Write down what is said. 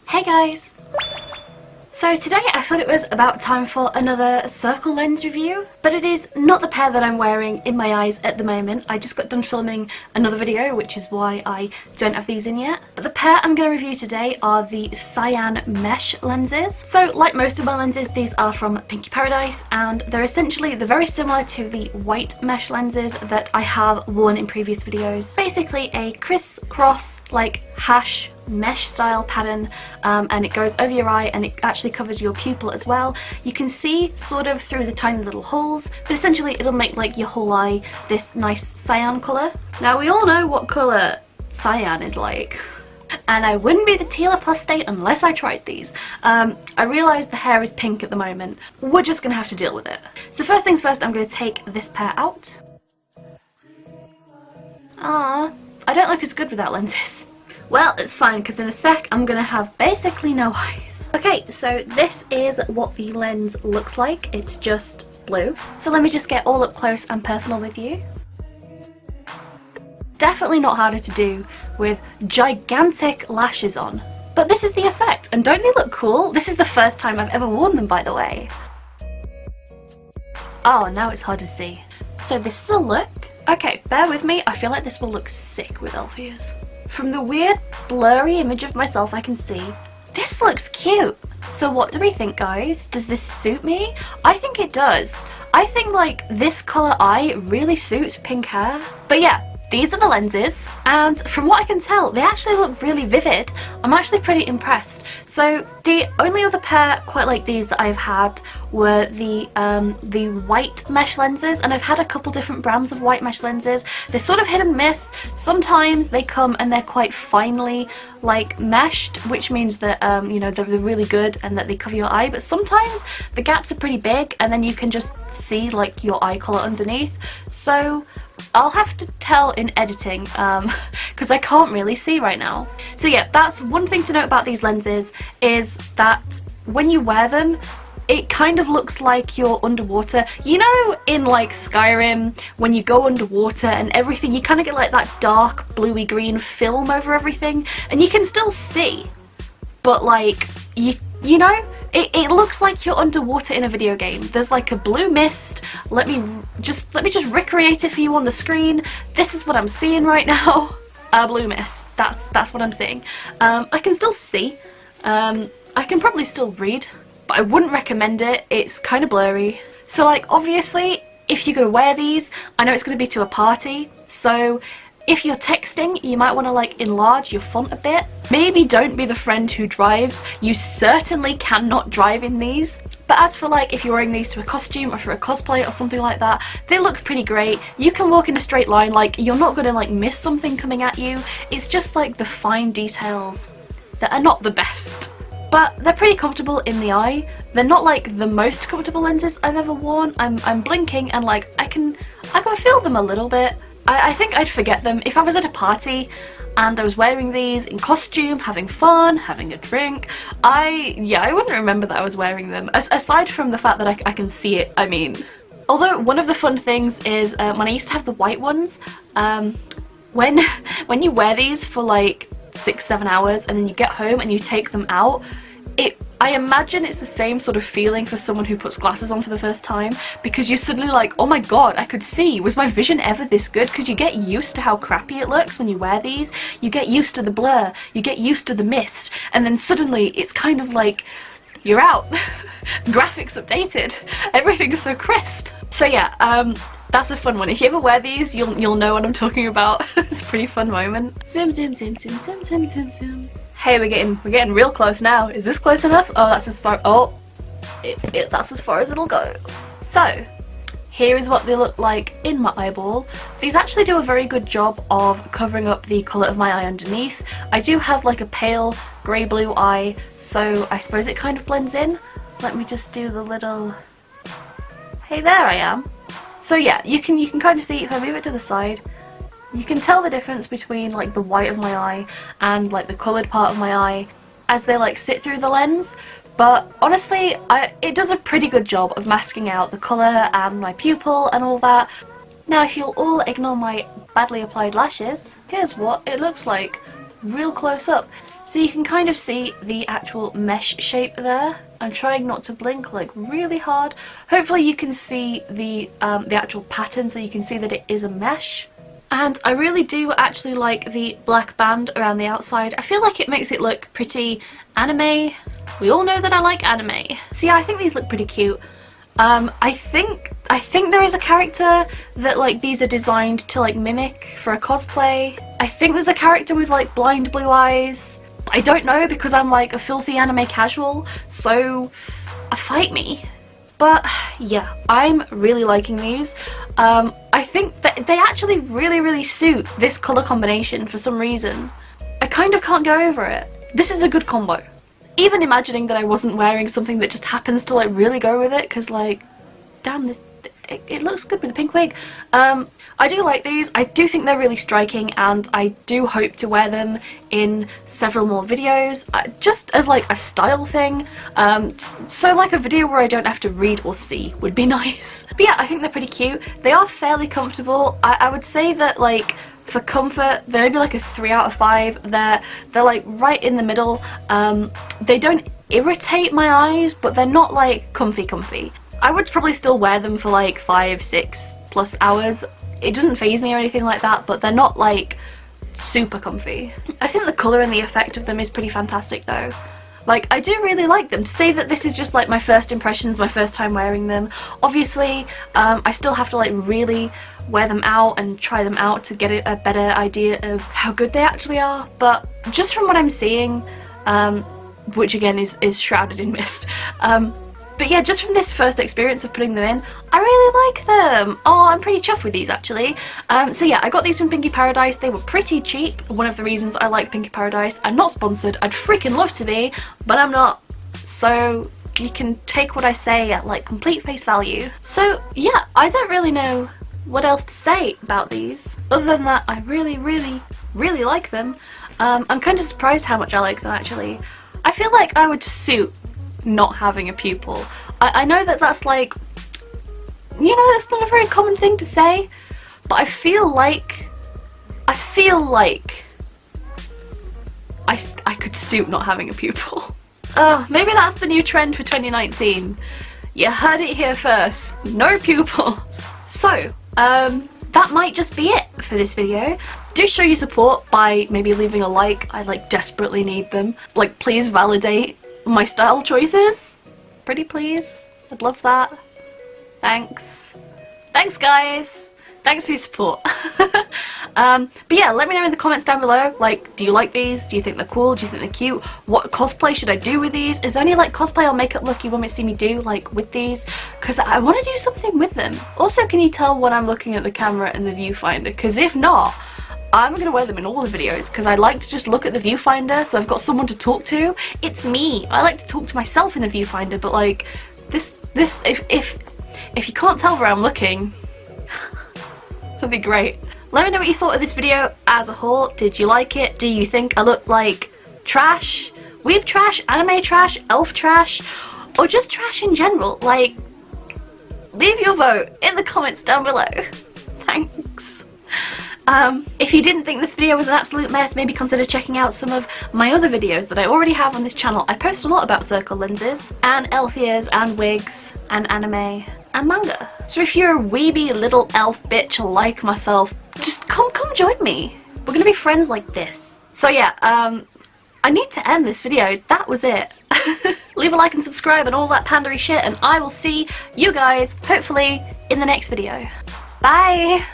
Hey guys! So today I thought it was about time for another circle lens review, but it is not the pair that I'm wearing in my eyes at the moment. I just got done filming another video, which is why I don't have these in yet. But the pair I'm going to review today are the Cyan mesh lenses. So like most of my lenses, these are from Pinky Paradise, and they're very similar to the white mesh lenses that I have worn in previous videos. Basically a crisscross like hash mesh style pattern, and it goes over your eye and it actually covers your pupil as well. You can see sort of through the tiny little holes, but essentially it'll make like your whole eye this nice cyan colour. Now we all know what colour cyan is like, and I wouldn't be the teal apostate unless I tried these. I realise the hair is pink at the moment. We're just gonna have to deal with it. So first things first, I'm gonna take this pair out. I don't look as good without lenses. Well, it's fine, because in a sec I'm gonna have basically no eyes. Okay, so this is what the lens looks like. It's just blue. So let me just get all up close and personal with you. Definitely not harder to do with gigantic lashes on. But this is the effect, and don't they look cool? This is the first time I've ever worn them, by the way. Oh, now it's hard to see. So this is a look. Okay, bear with me. I feel like this will look sick with elf ears. From the weird blurry image of myself I can see, this looks cute. So what do we think, guys? Does this suit me? I think it does. I think like this colour eye really suits pink hair. But yeah, these are the lenses, and from what I can tell, they actually look really vivid. I'm actually pretty impressed. So the only other pair quite like these that I've had were the white mesh lenses, and I've had a couple different brands of white mesh lenses. They're sort of hit and miss. Sometimes they come and they're quite finely like meshed, which means that you know, they're really good and that they cover your eye, but sometimes the gaps are pretty big and then you can just see like your eye colour underneath. So I'll have to tell in editing because I can't really see right now. So yeah, that's one thing to note about these lenses, is that when you wear them, it kind of looks like you're underwater. You know, in like Skyrim, when you go underwater and everything, you kind of get like that dark bluey green film over everything, and you can still see, but like you know, it looks like you're underwater in a video game. There's like a blue mist. Let me just recreate it for you on the screen. This is what I'm seeing right now. A blue mist. That's what I'm seeing. I can still see. I can probably still read, but I wouldn't recommend it. It's kind of blurry. So like obviously, if you're gonna wear these, I know it's gonna be to a party, so if you're texting, you might want to like enlarge your font a bit. Maybe don't be the friend who drives. You certainly cannot drive in these. But as for like if you're wearing these to a costume or for a cosplay or something like that, they look pretty great. You can walk in a straight line, like you're not gonna like miss something coming at you. It's just like the fine details that are not the best. But they're pretty comfortable in the eye. They're not like the most comfortable lenses I've ever worn. I'm blinking and like I can feel them a little bit. I think I'd forget them if I was at a party and I was wearing these in costume, having fun, having a drink. I wouldn't remember that I was wearing them, aside from the fact that I can see it, I mean. Although one of the fun things is when I used to have the white ones, when you wear these for like 6-7 hours and then you get home and you take them out, I imagine it's the same sort of feeling for someone who puts glasses on for the first time, because you're suddenly like, oh my god, I could see. Was my vision ever this good? Because you get used to how crappy it looks when you wear these. You get used to the blur, you get used to the mist, and then suddenly it's kind of like you're out. Graphics updated. Everything's so crisp. So yeah, that's a fun one. If you ever wear these, you'll know what I'm talking about. It's a pretty fun moment. Zoom, zoom, zoom, zoom, zoom, zoom, zoom, zoom. Hey, we're getting real close now. Is this close enough? Oh, that's as far. Oh, that's as far as it'll go. So, here is what they look like in my eyeball. These actually do a very good job of covering up the colour of my eye underneath. I do have like a pale grey blue eye, so I suppose it kind of blends in. Let me just do the little. Hey, there I am. So yeah, you can kind of see if I move it to the side. You can tell the difference between like the white of my eye and like the coloured part of my eye as they like sit through the lens, but honestly it does a pretty good job of masking out the colour and my pupil and all that. Now if you'll all ignore my badly applied lashes, here's what it looks like real close up. So you can kind of see the actual mesh shape there. I'm trying not to blink like really hard. Hopefully you can see the actual pattern, so you can see that it is a mesh. And I really do actually like the black band around the outside. I feel like it makes it look pretty anime. We all know that I like anime. So yeah, I think these look pretty cute. I think there is a character that like these are designed to like mimic for a cosplay. I think there's a character with like blind blue eyes. I don't know because I'm like a filthy anime casual, so fight me. But yeah, I'm really liking these. I think that they actually really suit this colour combination for some reason. I kind of can't go over it. This is a good combo. Even imagining that I wasn't wearing something that just happens to like really go with it, because like, damn, it looks good with the pink wig. I do like these. I do think they're really striking, and I do hope to wear them in several more videos, just as like a style thing. So like a video where I don't have to read or see would be nice. But yeah, I think they're pretty cute. They are fairly comfortable. I would say that like for comfort, they're maybe like a 3 out of 5. They're like right in the middle. They don't irritate my eyes, but they're not like comfy. I would probably still wear them for like 5-6+ hours. It doesn't faze me or anything like that, but they're not like super comfy. I think the colour and the effect of them is pretty fantastic though. Like, I do really like them. To say that this is just like my first impressions, my first time wearing them. Obviously, I still have to like really wear them out and try them out to get a better idea of how good they actually are. But just from what I'm seeing, which again is shrouded in mist, but yeah, just from this first experience of putting them in, I really like them. Oh, I'm pretty chuffed with these actually. So yeah, I got these from Pinky Paradise. They were pretty cheap. One of the reasons I like Pinky Paradise. I'm not sponsored. I'd freaking love to be, but I'm not. So you can take what I say at like complete face value. So yeah, I don't really know what else to say about these, other than that I really like them. I'm kind of surprised how much I like them actually. I feel like I would suit not having a pupil. I know that that's like, you know, that's not a very common thing to say, but I feel like I could suit not having a pupil. Maybe that's the new trend for 2019. You heard it here first. No pupils. So, that might just be it for this video. Do show your support by maybe leaving a like. I like desperately need them. Like, please validate my style choices. Pretty please. I'd love that. Thanks. Thanks guys. Thanks for your support. But yeah, let me know in the comments down below, like, do you like these? Do you think they're cool? Do you think they're cute? What cosplay should I do with these? Is there any like cosplay or makeup look you want me to see me do like with these? Because I want to do something with them. Also, can you tell when I'm looking at the camera in the viewfinder? Because if not, I'm going to wear them in all the videos, because I like to just look at the viewfinder, so I've got someone to talk to. It's me. I like to talk to myself in the viewfinder, but like, if you can't tell where I'm looking, that'd be great. Let me know what you thought of this video as a whole. Did you like it? Do you think I look like trash? Weeb trash? Anime trash? Elf trash? Or just trash in general? Like, leave your vote in the comments down below. Thanks. If you didn't think this video was an absolute mess, maybe consider checking out some of my other videos that I already have on this channel. I post a lot about circle lenses, and elf ears, and wigs, and anime, and manga. So if you're a weeby little elf bitch like myself, just come join me. We're gonna be friends like this. So yeah, I need to end this video. That was it. Leave a like and subscribe and all that pandery shit, and I will see you guys, hopefully, in the next video. Bye!